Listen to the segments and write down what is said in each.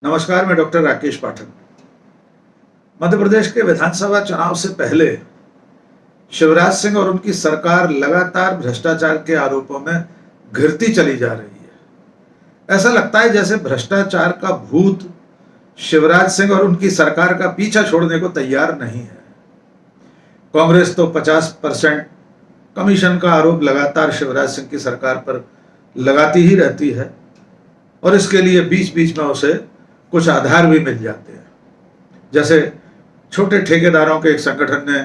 नमस्कार, मैं डॉक्टर राकेश पाठक। मध्य प्रदेश के विधानसभा चुनाव से पहले शिवराज सिंह और उनकी सरकार लगातार भ्रष्टाचार के आरोपों में घिरती चली जा रही है। ऐसा लगता है जैसे भ्रष्टाचार का भूत शिवराज सिंह और उनकी सरकार का पीछा छोड़ने को तैयार नहीं है। कांग्रेस तो 50% कमीशन का आरोप लगातार शिवराज सिंह की सरकार पर लगाती ही रहती है और इसके लिए बीच बीच में उसे कुछ आधार भी मिल जाते हैं। जैसे छोटे ठेकेदारों के एक संगठन ने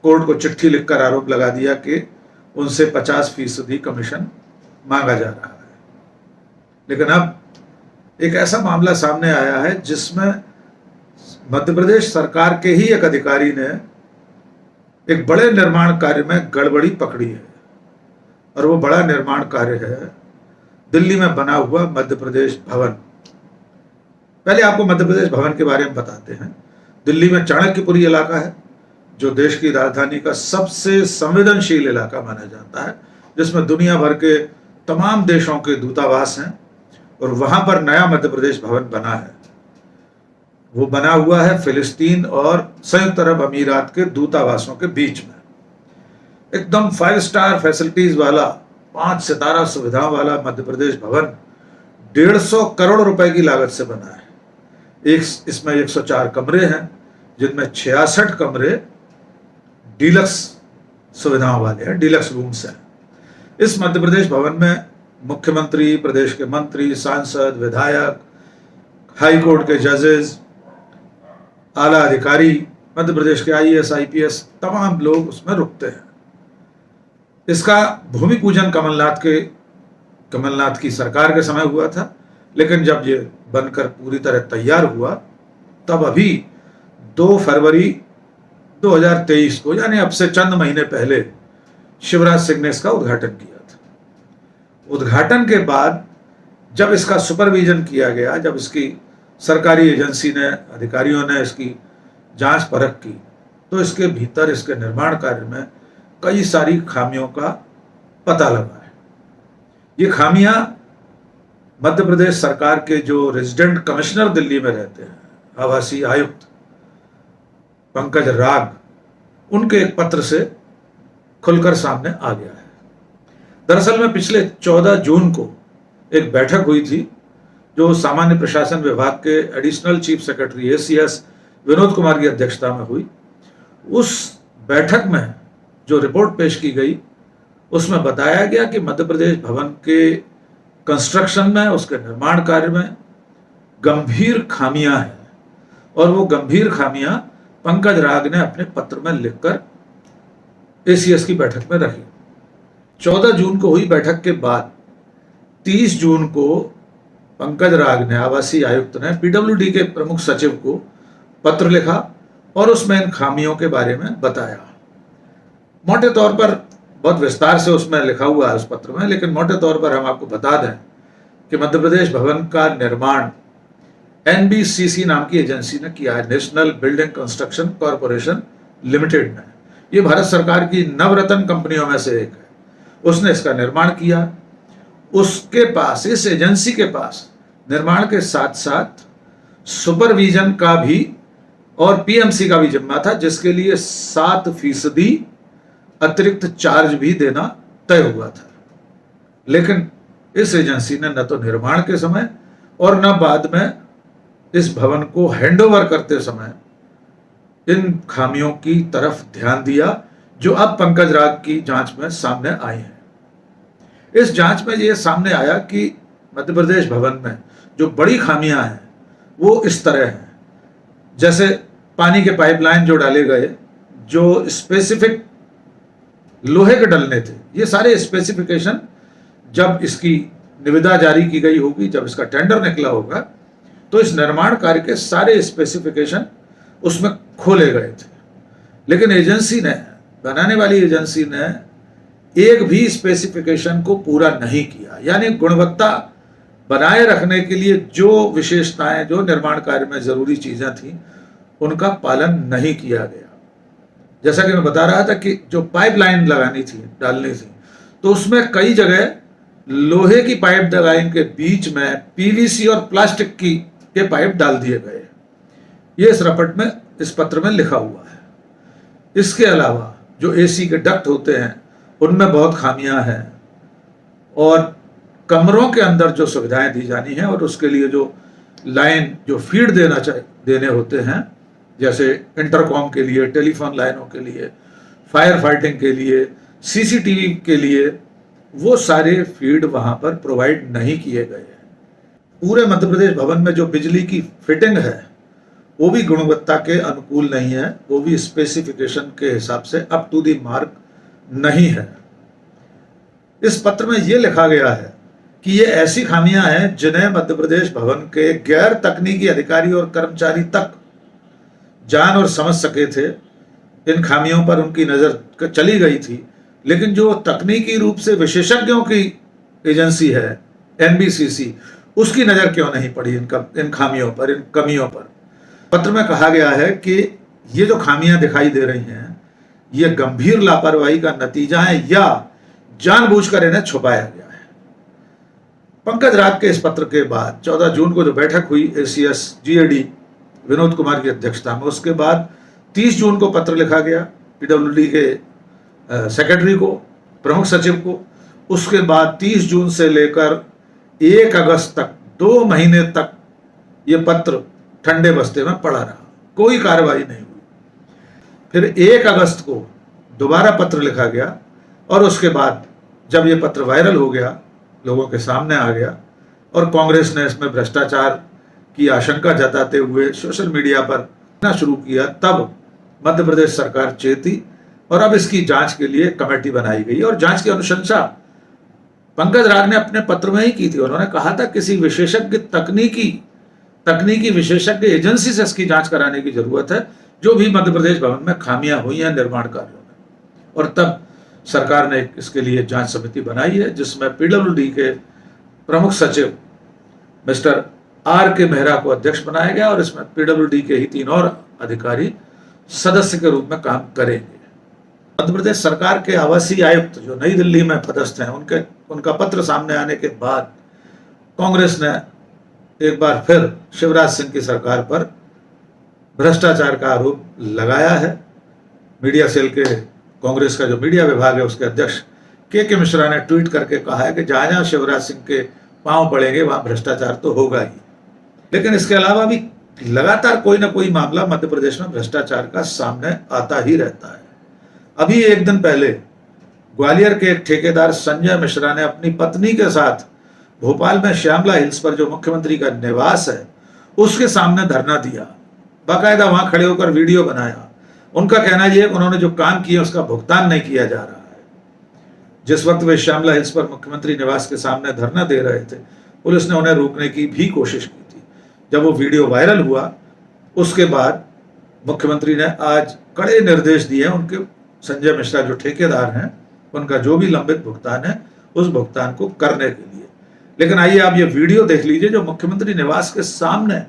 कोर्ट को चिट्ठी लिखकर आरोप लगा दिया कि उनसे 50% कमीशन मांगा जा रहा है। लेकिन अब एक ऐसा मामला सामने आया है जिसमें मध्य प्रदेश सरकार के ही एक अधिकारी ने एक बड़े निर्माण कार्य में गड़बड़ी पकड़ी है और वो बड़ा निर्माण कार्य है दिल्ली में बना हुआ मध्य प्रदेश भवन। पहले आपको मध्य प्रदेश भवन के बारे में बताते हैं। दिल्ली में चाणक्यपुरी इलाका है जो देश की राजधानी का सबसे संवेदनशील इलाका माना जाता है, जिसमें दुनिया भर के तमाम देशों के दूतावास हैं और वहां पर नया मध्य प्रदेश भवन बना है। वो बना हुआ है फिलिस्तीन और संयुक्त अरब अमीरात के दूतावासों के बीच में। एकदम 5 स्टार फैसिलिटीज वाला 5 सितारा सुविधाओं वाला मध्य प्रदेश भवन 150 करोड़ रुपए की लागत से बना है। इसमें 104 कमरे हैं जिनमें 66 कमरे डीलक्स सुविधाओं वाले हैं, डीलक्स रूम्स हैं। इस मध्य प्रदेश भवन में मुख्यमंत्री, प्रदेश के मंत्री, सांसद, विधायक, हाई कोर्ट के जजेस, आला अधिकारी, मध्य प्रदेश के आईएएस, आईपीएस तमाम लोग उसमें रुकते हैं। इसका भूमि पूजन कमलनाथ की सरकार के समय हुआ था, लेकिन जब ये बनकर पूरी तरह तैयार हुआ तब अभी 2 फरवरी 2023 को, यानी अब से चंद महीने पहले शिवराज सिंह ने इसका उद्घाटन किया था। उद्घाटन के बाद जब इसका सुपरविजन किया गया, जब इसकी सरकारी एजेंसी ने, अधिकारियों ने इसकी जांच परख की, तो इसके भीतर, इसके निर्माण कार्य में कई सारी खामियों का पता लगा है। ये खामियां मध्य प्रदेश सरकार के जो रेजिडेंट कमिश्नर दिल्ली में रहते हैं, आवासीय आयुक्त पंकज राग, उनके एक पत्र से खुलकर सामने आ गया है। दरअसल में पिछले 14 जून को एक बैठक हुई थी जो सामान्य प्रशासन विभाग के additional chief secretary ACS Vinod Kumar की अध्यक्षता में हुई। उस बैठक में जो रिपोर्ट पेश की गई उसमें बताया गया कि मध्य प्रदेश भवन के कंस्ट्रक्शन में, उसके निर्माण कार्य में गंभीर खामियां हैं और वो गंभीर खामियां पंकज राग ने अपने पत्र में लिखकर एसीएस की बैठक में रखी। 14 जून को हुई बैठक के बाद 30 जून को पंकज राग ने, आवासीय आयुक्त ने, पीडब्ल्यूडी के प्रमुख सचिव को पत्र लिखा और उसमें इन खामियों के बारे में बताया। मोटे तौर पर, बहुत विस्तार से उसमें लिखा हुआ है उस पत्र में, लेकिन मोटे तौर पर हम आपको बता दें कि मध्य प्रदेश भवन का निर्माण एनबीसीसी नाम की एजेंसी ने किया है, national building construction corporation limited ने। ये भारत सरकार की नवरत्न कंपनियों में से एक है। उसने इसका निर्माण किया। उसके पास, इस एजेंसी के पास, निर्माण के साथ साथ सुपरविजन का भी और पीएमसी का भी जिम्मा था, जिसके लिए 7% अतिरिक्त चार्ज भी देना तय हुआ था। लेकिन इस एजेंसी ने न तो निर्माण के समय और न बाद में इस भवन को हैंडओवर करते समय इन खामियों की तरफ ध्यान दिया जो अब पंकज राग की जांच में सामने आई हैं। इस जांच में यह सामने आया कि मध्य प्रदेश भवन में जो बड़ी खामियां हैं वो इस तरह हैं। जैसे पानी के पाइपलाइन जो डाले गए, जो स्पेसिफिक लोहे के डलने थे, ये सारे स्पेसिफिकेशन जब इसकी निविदा जारी की गई होगी, जब इसका टेंडर निकला होगा, तो इस निर्माण कार्य के सारे स्पेसिफिकेशन उसमें खोले गए थे। लेकिन एजेंसी ने, बनाने वाली एजेंसी ने एक भी स्पेसिफिकेशन को पूरा नहीं किया। यानी गुणवत्ता बनाए रखने के लिए जो विशेषताएं, जो निर्माण कार्य में जरूरी चीजें थी, उनका पालन नहीं किया गया। जैसा कि मैं बता रहा था कि जो पाइपलाइन लगानी थी, डालनी थी, तो उसमें कई जगह लोहे की पाइप लाइन के बीच में पीवीसी और प्लास्टिक की के पाइप डाल दिए गए। ये इस रपट में, इस पत्र में लिखा हुआ है। इसके अलावा जो एसी के डक्ट होते हैं उनमें बहुत खामियां हैं, और कमरों के अंदर जो सुविधाएं दी जानी है और उसके लिए जो लाइन, जो फीड देने होते हैं, जैसे इंटरकॉम के लिए, टेलीफोन लाइनों के लिए, फायर फाइटिंग के लिए, सीसीटीवी के लिए, वो सारे फीड वहां पर प्रोवाइड नहीं किए गए हैं। पूरे मध्य प्रदेश भवन में जो बिजली की फिटिंग है वो भी गुणवत्ता के अनुकूल नहीं है, वो भी स्पेसिफिकेशन के हिसाब से अप टू द मार्क नहीं है। इस पत्र में ये लिखा गया है कि ये ऐसी खामियां हैं जिन्हें मध्य प्रदेश भवन के गैर तकनीकी अधिकारी और कर्मचारी तक जान और समझ सके थे। इन खामियों पर उनकी नजर चली गई थी, लेकिन जो तकनीकी रूप से विशेषज्ञों की एजेंसी है एनबीसीसी, उसकी नजर क्यों नहीं पड़ी इन खामियों पर, इन कमियों पर। पत्र में कहा गया है कि ये जो खामियां दिखाई दे रही हैं ये गंभीर लापरवाही का नतीजा है या जानबूझकर इन्हें छुपाया गया है। पंकज राग के इस पत्र के बाद 14 जून को जो बैठक हुई एसीएस जीएडी विनोद कुमार की अध्यक्षता में, उसके बाद 30 जून को पत्र लिखा गया पीडब्ल्यूडी के सेक्रेटरी को, प्रमुख सचिव को। उसके बाद 30 जून से लेकर 1 अगस्त तक 2 महीने तक ये पत्र ठंडे बस्ते में पड़ा रहा, कोई कार्रवाई नहीं हुई। फिर 1 अगस्त को दोबारा पत्र लिखा गया, और उसके बाद जब ये पत्र वायरल हो गया, लोगों के सामने आ गया, और कांग्रेस ने इसमें भ्रष्टाचार की आशंका जताते हुए सोशल मीडिया पर कहना शुरू किया, तब मध्य प्रदेश सरकार चेती और अब इसकी जांच के लिए कमेटी बनाई गई। और जांच की अनुशंसा पंकज राग ने अपने पत्र में ही की थी। उन्होंने कहा था किसी विशेषज्ञ तकनीकी विशेषज्ञ एजेंसी से इसकी जांच कराने की जरूरत है, जो भी मध्य प्रदेश भवन में खामियां हुई हैं निर्माण कार्यों में। और तब सरकार ने इसके लिए जांच समिति बनाई है, जिसमें पीडब्ल्यूडी के प्रमुख सचिव मिस्टर आर के मेहरा को अध्यक्ष बनाया गया, और इसमें पीडब्ल्यूडी के ही 3 और अधिकारी सदस्य के रूप में काम करेंगे। मध्य प्रदेश सरकार के आवासीय आयुक्त जो नई दिल्ली में पदस्थ हैं, उनका पत्र सामने आने के बाद कांग्रेस ने एक बार फिर शिवराज सिंह की सरकार पर भ्रष्टाचार का आरोप लगाया है। मीडिया सेल के कांग्रेस का जो मीडिया विभाग है, उसके अध्यक्ष के मिश्रा ने ट्वीट करके कहा है कि जहां जहां शिवराज सिंह के पांव पड़ेंगे वहां भ्रष्टाचार तो होगा ही। लेकिन इसके अलावा भी लगातार कोई ना कोई मामला मध्य प्रदेश में भ्रष्टाचार का सामने आता ही रहता है। अभी एक दिन पहले ग्वालियर के एक ठेकेदार संजय मिश्रा ने अपनी पत्नी के साथ भोपाल में श्यामला हिल्स पर जो मुख्यमंत्री का निवास है उसके सामने धरना दिया, बाकायदा वहां खड़े होकर वीडियो बनाया। उनका कहना यह है कि उन्होंने जो काम किया उसका भुगतान नहीं किया जा रहा है। जिस वक्त वे श्यामला हिल्स पर मुख्यमंत्री निवास के सामने धरना दे रहे थे, पुलिस ने उन्हें रोकने की भी कोशिश की थी। जब वो वीडियो वायरल हुआ, उसके बाद मुख्यमंत्री ने आज कड़े निर्देश दिए हैं उनके संजय मिश्रा जो ठेकेदार हैं, उनका जो भी लंबित भुगतान है उस भुगतान को करने के लिए। लेकिन आइए आप ये वीडियो देख लीजिए जो मुख्यमंत्री निवास के सामने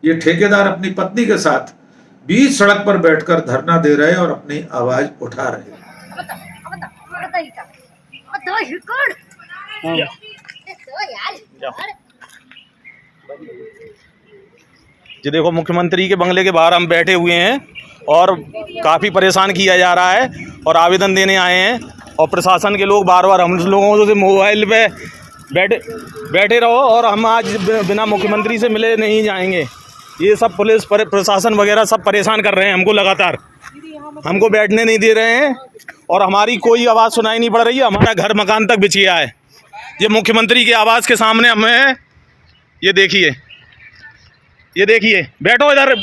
ये ठेकेदार अपनी पत्नी के साथ बीच सड़क पर बैठकर धरना दे रहे हैं और अपनी आवाज उठा रहे हैं। जी देखो, मुख्यमंत्री के बंगले के बाहर हम बैठे हुए हैं और काफ़ी परेशान किया जा रहा है और आवेदन देने आए हैं, और प्रशासन के लोग बार बार हम लोगों से मोबाइल पे बैठे रहो और हम आज बिना मुख्यमंत्री से मिले नहीं जाएंगे। ये सब पुलिस प्रशासन वगैरह सब परेशान कर रहे हैं हमको, लगातार हमको बैठने नहीं दे रहे हैं और हमारी कोई आवाज़ सुनाई नहीं पड़ रही है। हमारा घर मकान तक बिछ गया है। ये मुख्यमंत्री की आवाज़ के सामने हमें ये देखिए, बैठो इधर,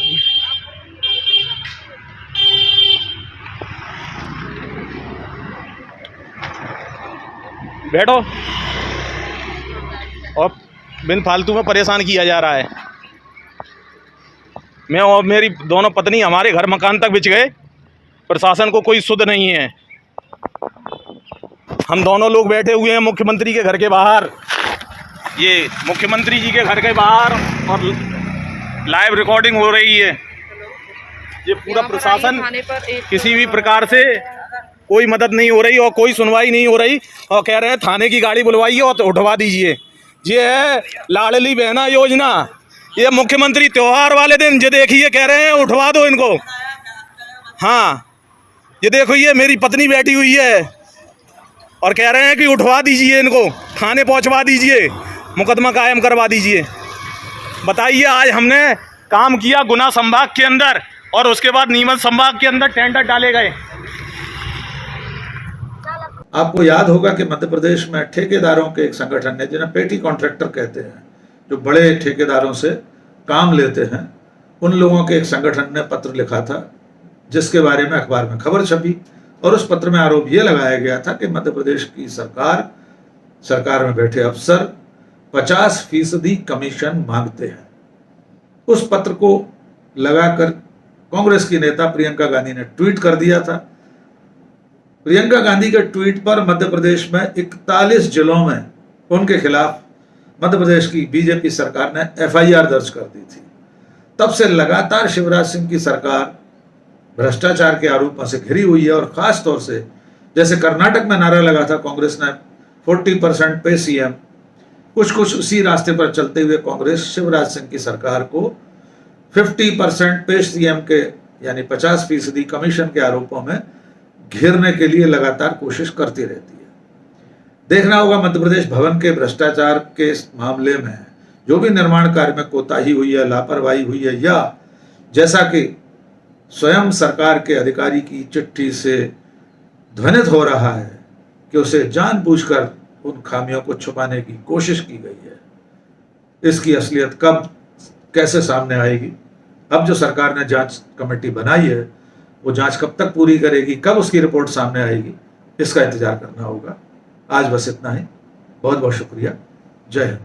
बैठो, और बिन फालतू में परेशान किया जा रहा है। मैं और मेरी दोनों पत्नी हमारे घर मकान तक बिछ गए, प्रशासन को कोई सुध नहीं है। हम दोनों लोग बैठे हुए हैं मुख्यमंत्री के घर के बाहर, ये मुख्यमंत्री जी के घर के बाहर, और लाइव रिकॉर्डिंग हो रही है। ये पूरा प्रशासन किसी भी प्रकार से कोई मदद नहीं हो रही और कोई सुनवाई नहीं हो रही, और कह रहे हैं थाने की गाड़ी बुलवाइए और उठवा दीजिए। ये है लाडली बहना योजना, ये मुख्यमंत्री त्योहार वाले दिन ये देखिए कह रहे हैं उठवा दो इनको। हाँ, ये देखो ये मेरी पत्नी बैठी हुई है और कह रहे हैं कि उठवा दीजिए इनको, थाने पहुंचवा दीजिए, मुकदमा कायम करवा दीजिए। बताइए, आज हमने काम किया गुना संभाग के अंदर और उसके बाद नीमच संभाग के अंदर टेंडर डाले गए। आपको याद होगा कि मध्य प्रदेश में ठेकेदारों के एक संगठन ने, जिन्हें पेटी कॉन्ट्रैक्टर कहते हैं, जो बड़े ठेकेदारों से काम लेते हैं, उन लोगों के एक संगठन ने पत्र लिखा था जिसके बारे में अखबार में खबर छपी और उस पत्र में आरोप यह लगाया गया था कि मध्य प्रदेश की सरकार में बैठे अफसर 50% कमीशन मांगते हैं। उस पत्र को लगाकर कांग्रेस की नेता प्रियंका गांधी ने ट्वीट कर दिया था। प्रियंका गांधी के ट्वीट पर मध्य प्रदेश में 41 जिलों में उनके खिलाफ मध्य प्रदेश की बीजेपी सरकार ने FIR दर्ज कर दी थी। तब से लगातार शिवराज सिंह की सरकार भ्रष्टाचार के आरोपों से घिरी हुई है और खास तौर से जैसे कर्नाटक में नारा लगा था कांग्रेस ने 40% पे CM, कुछ उसी रास्ते पर चलते हुए कांग्रेस शिवराज सिंह की सरकार को 50% पे CM के यानी 50% कमीशन के आरोपों में घेरने के लिए लगातार कोशिश करती रहती है। देखना होगा मध्य प्रदेश भवन के भ्रष्टाचार के इस मामले में जो भी निर्माण कार्य में कोताही हुई है, लापरवाही हुई है, या जैसा कि स्वयं सरकार के अधिकारी की चिट्ठी से ध्वनित हो रहा है कि उसे जानबूझकर उन खामियों को छुपाने की कोशिश की गई है, इसकी असलियत कब कैसे सामने आएगी? अब जो सरकार ने जांच कमेटी बनाई है वो जांच कब तक पूरी करेगी, कब उसकी रिपोर्ट सामने आएगी, इसका इंतजार करना होगा। आज बस इतना ही। बहुत बहुत शुक्रिया। जय हिंद।